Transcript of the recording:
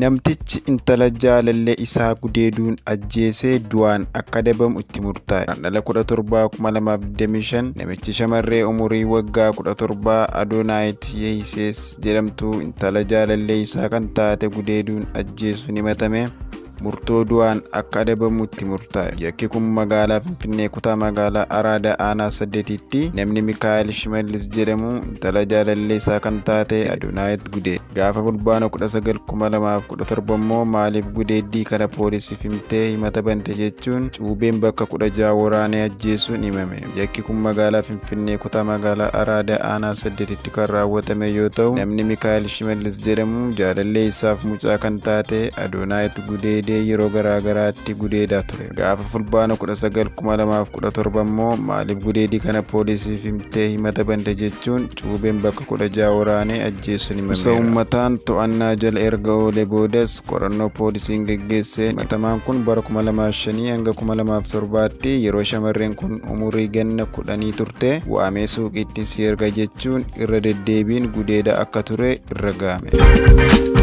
Namtichi intala jaalallee isaa gudeeduun ajjeesee du'aan akka adabamu itti murtaa'e. Dhala 17/2025 namichi shamarree umurii waggaa 17 Adonaayit Yehisees jedhamtu intala jaalallee isaa kan taate gudeeduun ajjeesuun himatame. Murtoo du'aan akka adabamu itti murtaa'e. Yakki kun magaalaa Finfinnee kutaa magaalaa Araadaa Aanaa 8tti namni Mikaa'el Shimallis jedhamu intala jaalallee isaa kan taate Adonaayit gudeede. Gaafa fulbaana 19/2017 immoo maaliif gudeeddii kana poolisiif himtee himata bante jechuun cuubeen bakka 16 waraanee ajjeesuun himame. Yakki kun magaalaa Finfinnee kutaa magaalaa Araadaa Aanaa 8tti kan raawwatame yoo ta'u, namni Mikaa'el Shimallis jedhamu jaalallee isaaf mucaa kan taate Adonaayit gudeede yeroo garaagaraatti gudeedaa ture. Gaafa fulbaana 19/2017 immoo maaliif gudeeddii kana poolisiif himtee himata bante jechuun cuubeen bakka 16 waraanee ajjeesuun himame. Uummataan to'annaa jala erga oolee boodas qorannoo poolisiin geggeesse. Himatamaan kun bara 2005 hanga 2007tti yeroo shamarreen kun umurii ganna 10 turte waamee suuqiitti si erga jechuun irra deddeebiin gudeedaa akka ture irra gahame.